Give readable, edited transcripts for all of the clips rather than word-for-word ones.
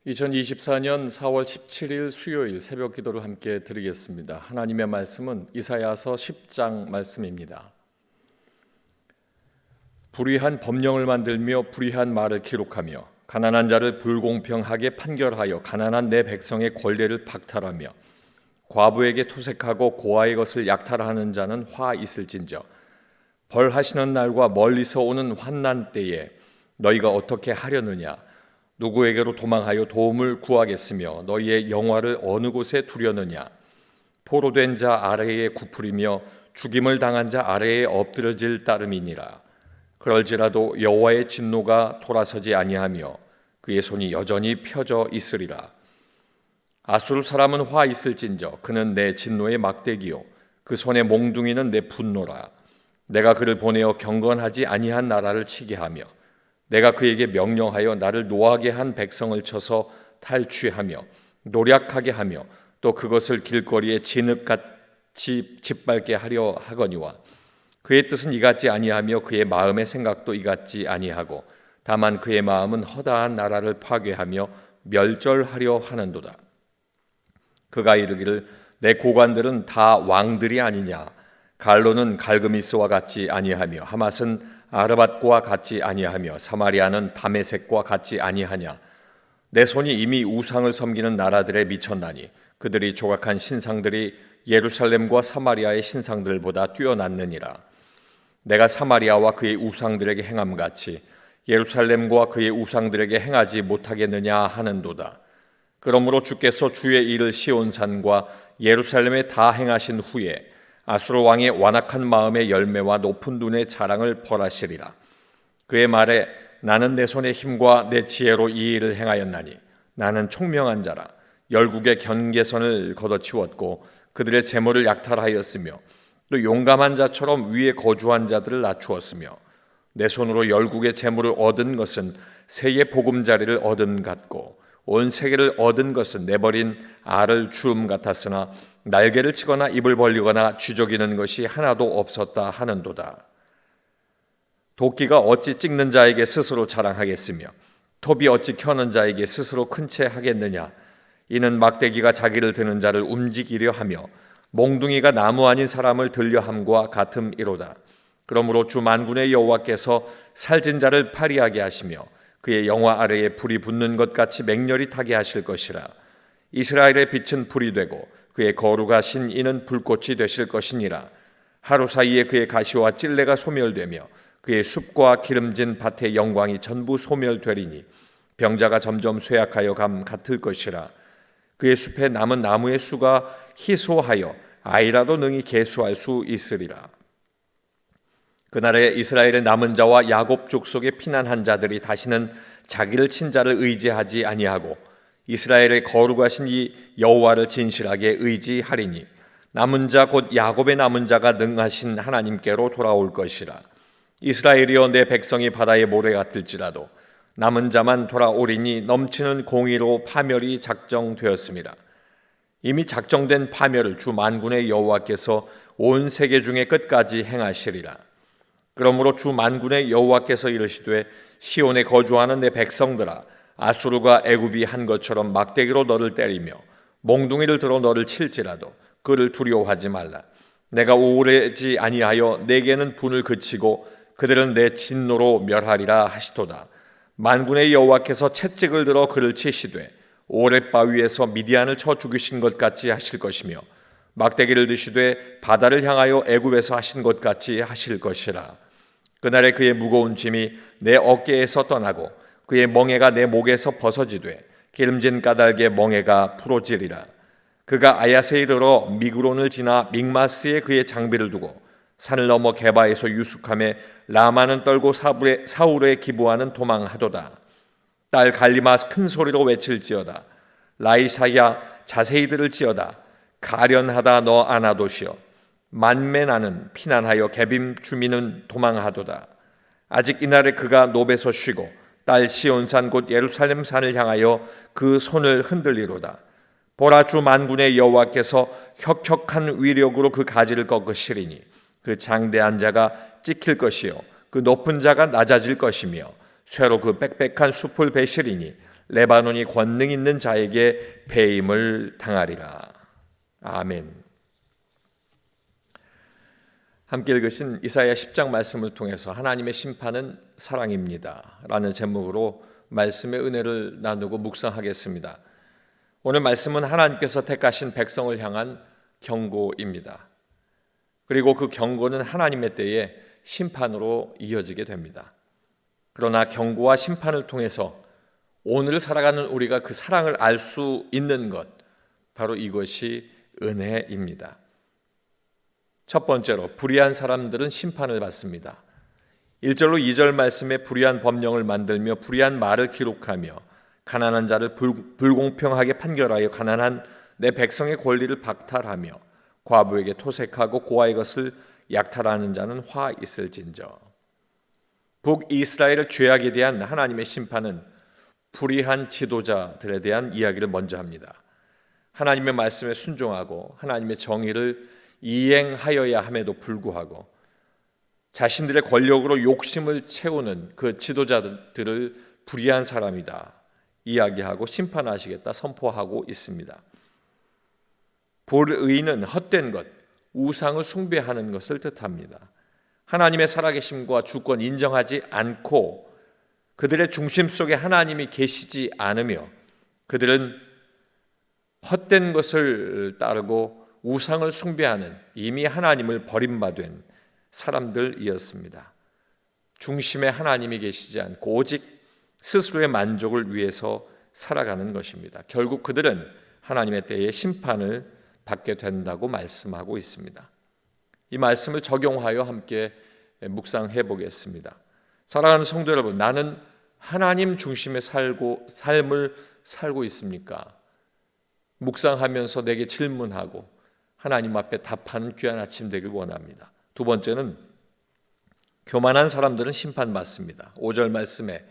2024년 4월 17일 수요일 새벽 기도를 함께 드리겠습니다. 하나님의 말씀은 이사야서 10장 말씀입니다. 불의한 법령을 만들며 불의한 말을 기록하며 가난한 자를 불공평하게 판결하여 가난한 내 백성의 권리를 박탈하며 과부에게 토색하고 고아의 것을 약탈하는 자는 화 있을진저 벌하시는 날과 멀리서 오는 환난 때에 너희가 어떻게 하려느냐 누구에게로 도망하여 도움을 구하겠으며 너희의 영화를 어느 곳에 두려느냐 포로된 자 아래에 굽으리며 죽임을 당한 자 아래에 엎드려질 따름이니라. 그럴지라도 여호와의 진노가 돌아서지 아니하며 그의 손이 여전히 펴져 있으리라. 아수르 사람은 화 있을진저 그는 내 진노의 막대기요 그 손의 몽둥이는 내 분노라. 내가 그를 보내어 경건하지 아니한 나라를 치게 하며 내가 그에게 명령하여 나를 노하게 한 백성을 쳐서 탈취하며 노략하게 하며 또 그것을 길거리에 진흙같이 짓밟게 하려 하거니와 그의 뜻은 이같지 아니하며 그의 마음의 생각도 이같지 아니하고 다만 그의 마음은 허다한 나라를 파괴하며 멸절하려 하는도다. 그가 이르기를 내 고관들은 다 왕들이 아니냐 갈로는 갈그미스와 같지 아니하며 하맛은 아르밧과 같지 아니하며 사마리아는 다메섹과 같지 아니하냐 내 손이 이미 우상을 섬기는 나라들에 미쳤나니 그들이 조각한 신상들이 예루살렘과 사마리아의 신상들보다 뛰어났느니라. 내가 사마리아와 그의 우상들에게 행함같이 예루살렘과 그의 우상들에게 행하지 못하겠느냐 하는도다. 그러므로 주께서 주의 일을 시온산과 예루살렘에 다 행하신 후에 아수르 왕의 완악한 마음의 열매와 높은 눈의 자랑을 벌하시리라. 그의 말에 나는 내 손의 힘과 내 지혜로 이 일을 행하였나니 나는 총명한 자라. 열국의 경계선을 걷어치웠고 그들의 재물을 약탈하였으며 또 용감한 자처럼 위에 거주한 자들을 낮추었으며 내 손으로 열국의 재물을 얻은 것은 새의 보금자리를 얻은 같고 온 세계를 얻은 것은 내버린 알을 주음 같았으나 날개를 치거나 입을 벌리거나 쥐저기는 것이 하나도 없었다 하는도다. 도끼가 어찌 찍는 자에게 스스로 자랑하겠으며 톱이 어찌 켜는 자에게 스스로 큰 채 하겠느냐. 이는 막대기가 자기를 드는 자를 움직이려 하며 몽둥이가 나무 아닌 사람을 들려 함과 같음이로다. 그러므로 주 만군의 여호와께서 살진 자를 파리하게 하시며 그의 영화 아래에 불이 붙는 것 같이 맹렬히 타게 하실 것이라. 이스라엘의 빛은 불이 되고 그의 거룩하신 이는 불꽃이 되실 것이니라. 하루 사이에 그의 가시와 찔레가 소멸되며 그의 숲과 기름진 밭의 영광이 전부 소멸되리니 병자가 점점 쇠약하여 감 같을 것이라. 그의 숲에 남은 나무의 수가 희소하여 아이라도 능히 계수할 수 있으리라. 그날에 이스라엘의 남은 자와 야곱 족속의 피난한 자들이 다시는 자기를 친 자를 의지하지 아니하고 이스라엘의 거룩하신 이 여호와를 진실하게 의지하리니 남은 자 곧 야곱의 남은 자가 능하신 하나님께로 돌아올 것이라. 이스라엘이여 내 백성이 바다의 모래 같을지라도 남은 자만 돌아오리니 넘치는 공의로 파멸이 작정되었습니다. 이미 작정된 파멸을 주 만군의 여호와께서 온 세계 중에 끝까지 행하시리라. 그러므로 주 만군의 여호와께서 이르시되 시온에 거주하는 내 백성들아 아수르가 애굽이 한 것처럼 막대기로 너를 때리며 몽둥이를 들어 너를 칠지라도 그를 두려워하지 말라. 내가 오래지 아니하여 내게는 분을 그치고 그들은 내 진노로 멸하리라 하시도다. 만군의 여호와께서 채찍을 들어 그를 치시되 오랫바위에서 미디안을 쳐 죽이신 것 같이 하실 것이며 막대기를 드시되 바다를 향하여 애굽에서 하신 것 같이 하실 것이라. 그날에 그의 무거운 짐이 내 어깨에서 떠나고 그의 멍에가 내 목에서 벗어지되 기름진 까닭의 멍에가 풀어지리라. 그가 아야세에 이르러 미그론을 지나 믹마스에 그의 장비를 두고 산을 넘어 게바에서 유숙함에 라마는 떨고 사울에 기부하는 도망하도다. 딸 갈리마 큰 소리로 외칠지어다. 라이사야 자세히 들을지어다. 가련하다 너 아나도시여 만매 나는 피난하여 게빔 주민은 도망하도다. 아직 이날에 그가 노베서 쉬고 딸 시온산 곧 예루살렘 산을 향하여 그 손을 흔들리로다. 보라 주 만군의 여호와께서 혁혁한 위력으로 그 가지를 꺾으시리니 그 장대한 자가 찍힐 것이요 그 높은 자가 낮아질 것이며 쇠로 그 빽빽한 숲을 베시리니 레바논이 권능 있는 자에게 배임을 당하리라. 아멘. 함께 읽으신 이사야 10장 말씀을 통해서 하나님의 심판은 사랑입니다 라는 제목으로 말씀의 은혜를 나누고 묵상하겠습니다. 오늘 말씀은 하나님께서 택하신 백성을 향한 경고입니다. 그리고 그 경고는 하나님의 때에 심판으로 이어지게 됩니다. 그러나 경고와 심판을 통해서 오늘 살아가는 우리가 그 사랑을 알 수 있는 것, 바로 이것이 은혜입니다. 첫 번째로 불의한 사람들은 심판을 받습니다. 1절로 2절 말씀에 불의한 법령을 만들며 불의한 말을 기록하며 가난한 자를 불공평하게 판결하여 가난한 내 백성의 권리를 박탈하며 과부에게 토색하고 고아의 것을 약탈하는 자는 화 있을진저. 북이스라엘의 죄악에 대한 하나님의 심판은 불의한 지도자들에 대한 이야기를 먼저 합니다. 하나님의 말씀에 순종하고 하나님의 정의를 이행하여야 함에도 불구하고 자신들의 권력으로 욕심을 채우는 그 지도자들을 불의한 사람이다 이야기하고 심판하시겠다 선포하고 있습니다. 불의는 헛된 것, 우상을 숭배하는 것을 뜻합니다. 하나님의 살아계심과 주권 인정하지 않고 그들의 중심 속에 하나님이 계시지 않으며 그들은 헛된 것을 따르고 우상을 숭배하는 이미 하나님을 버림받은 사람들이었습니다. 중심에 하나님이 계시지 않고 오직 스스로의 만족을 위해서 살아가는 것입니다. 결국 그들은 하나님의 때에 심판을 받게 된다고 말씀하고 있습니다. 이 말씀을 적용하여 함께 묵상해 보겠습니다. 사랑하는 성도 여러분, 나는 하나님 중심의 삶을 살고 있습니까? 묵상하면서 내게 질문하고 하나님 앞에 답하는 귀한 아침 되길 원합니다. 두 번째는 교만한 사람들은 심판받습니다. 5절 말씀에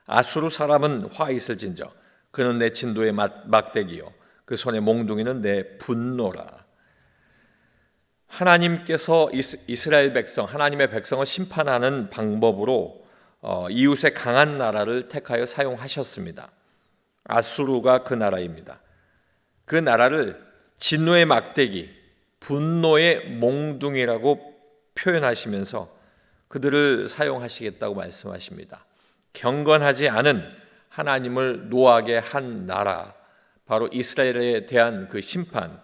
아수르 사람은 화 있을진저 그는 내 진도의 막대기요 그 손의 몽둥이는 내 분노라. 하나님께서 이스라엘 백성, 하나님의 백성을 심판하는 방법으로 이웃의 강한 나라를 택하여 사용하셨습니다. 아수르가 그 나라입니다. 그 나라를 진노의 막대기, 분노의 몽둥이라고 표현하시면서 그들을 사용하시겠다고 말씀하십니다. 경건하지 않은 하나님을 노하게 한 나라, 바로 이스라엘에 대한 그 심판,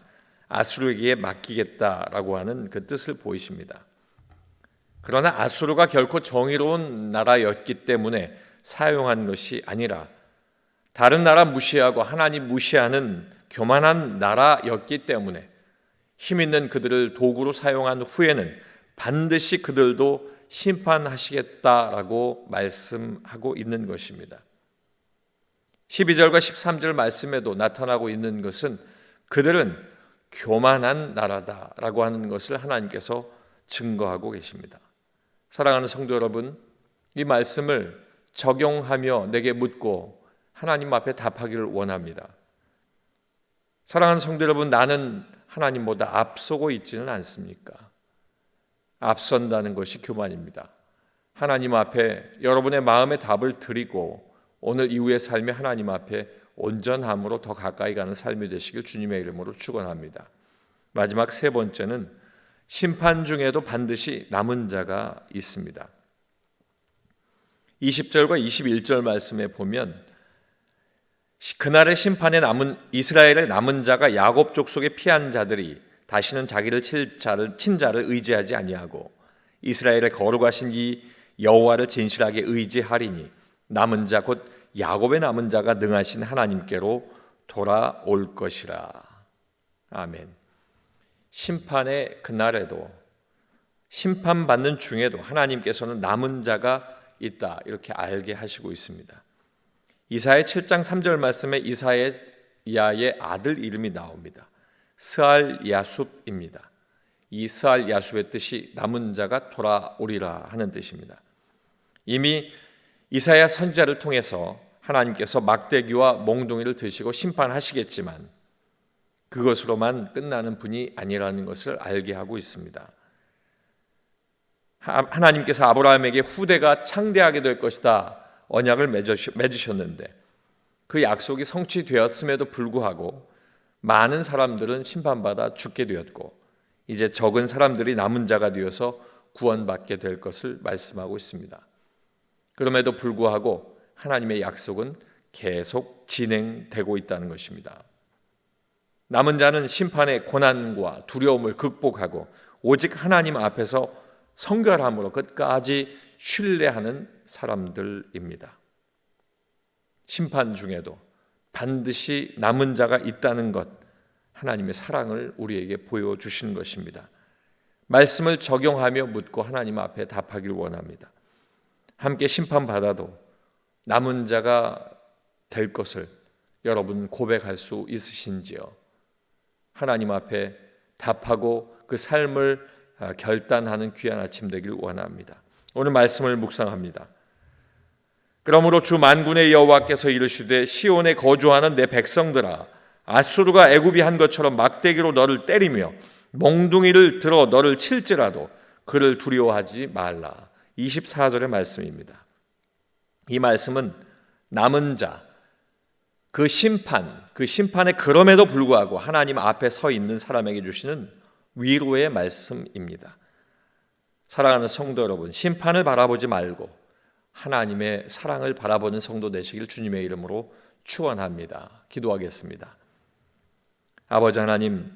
아수르에게 맡기겠다라고 하는 그 뜻을 보이십니다. 그러나 아수르가 결코 정의로운 나라였기 때문에 사용한 것이 아니라 다른 나라 무시하고 하나님 무시하는 교만한 나라였기 때문에 힘 있는 그들을 도구로 사용한 후에는 반드시 그들도 심판하시겠다라고 말씀하고 있는 것입니다. 12절과 13절 말씀에도 나타나고 있는 것은 그들은 교만한 나라다라고 하는 것을 하나님께서 증거하고 계십니다. 사랑하는 성도 여러분, 이 말씀을 적용하며 내게 묻고 하나님 앞에 답하기를 원합니다. 사랑하는 성도 여러분, 나는 하나님보다 앞서고 있지는 않습니까? 앞선다는 것이 교만입니다. 하나님 앞에 여러분의 마음의 답을 드리고 오늘 이후의 삶이 하나님 앞에 온전함으로 더 가까이 가는 삶이 되시길 주님의 이름으로 축원합니다. 마지막 세 번째는 심판 중에도 반드시 남은 자가 있습니다. 20절과 21절 말씀에 보면 그날의 심판에 남은 이스라엘의 남은 자가 야곱 족속에 피한 자들이 다시는 자기를 친 자를 의지하지 아니하고 이스라엘의 거룩하신 이 여호와를 진실하게 의지하리니 남은 자 곧 야곱의 남은 자가 능하신 하나님께로 돌아올 것이라. 아멘. 심판의 그날에도 심판받는 중에도 하나님께서는 남은 자가 있다 이렇게 알게 하시고 있습니다. 이사야 7장 3절 말씀에 이사야의 아들 이름이 나옵니다. 스알야숲입니다. 이 스알야숲의 뜻이 남은 자가 돌아오리라 하는 뜻입니다. 이미 이사야 선지자를 통해서 하나님께서 막대기와 몽둥이를 드시고 심판하시겠지만 그것으로만 끝나는 분이 아니라는 것을 알게 하고 있습니다. 하나님께서 아브라함에게 후대가 창대하게 될 것이다 언약을 맺으셨는데 그 약속이 성취되었음에도 불구하고 많은 사람들은 심판받아 죽게 되었고 이제 적은 사람들이 남은 자가 되어서 구원받게 될 것을 말씀하고 있습니다. 그럼에도 불구하고 하나님의 약속은 계속 진행되고 있다는 것입니다. 남은 자는 심판의 고난과 두려움을 극복하고 오직 하나님 앞에서 성결함으로 끝까지 신뢰하는 사람들입니다. 심판 중에도 반드시 남은 자가 있다는 것, 하나님의 사랑을 우리에게 보여주시는 것입니다. 말씀을 적용하며 묻고 하나님 앞에 답하길 원합니다. 함께 심판받아도 남은 자가 될 것을 여러분 고백할 수 있으신지요? 하나님 앞에 답하고 그 삶을 결단하는 귀한 아침 되길 원합니다. 오늘 말씀을 묵상합니다. 그러므로 주 만군의 여호와께서 이르시되 시온에 거주하는 내 백성들아, 아수르가 애굽이 한 것처럼 막대기로 너를 때리며 몽둥이를 들어 너를 칠지라도 그를 두려워하지 말라. 24절의 말씀입니다. 이 말씀은 남은 자, 그 심판에 그럼에도 불구하고 하나님 앞에 서 있는 사람에게 주시는 위로의 말씀입니다. 사랑하는 성도 여러분, 심판을 바라보지 말고 하나님의 사랑을 바라보는 성도 되시길 주님의 이름으로 축원합니다. 기도하겠습니다. 아버지 하나님,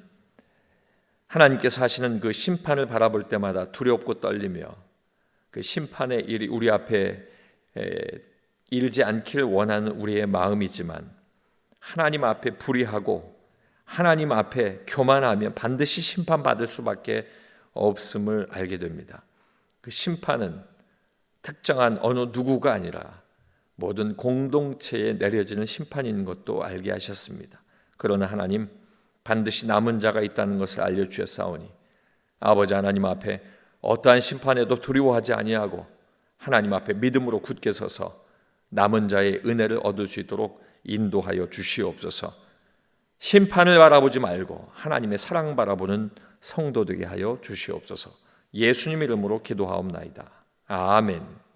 하나님께서 하시는 그 심판을 바라볼 때마다 두렵고 떨리며 그 심판의 일이 우리 앞에 이르지 않기를 원하는 우리의 마음이지만 하나님 앞에 불의하고 하나님 앞에 교만하면 반드시 심판받을 수밖에 없음을 알게 됩니다. 그 심판은 특정한 어느 누구가 아니라 모든 공동체에 내려지는 심판인 것도 알게 하셨습니다. 그러나 하나님, 반드시 남은 자가 있다는 것을 알려주셨사오니 아버지 하나님 앞에 어떠한 심판에도 두려워하지 아니하고 하나님 앞에 믿음으로 굳게 서서 남은 자의 은혜를 얻을 수 있도록 인도하여 주시옵소서. 심판을 바라보지 말고 하나님의 사랑 바라보는 성도 되게 하여 주시옵소서. 예수님 이름으로 기도하옵나이다. 아멘.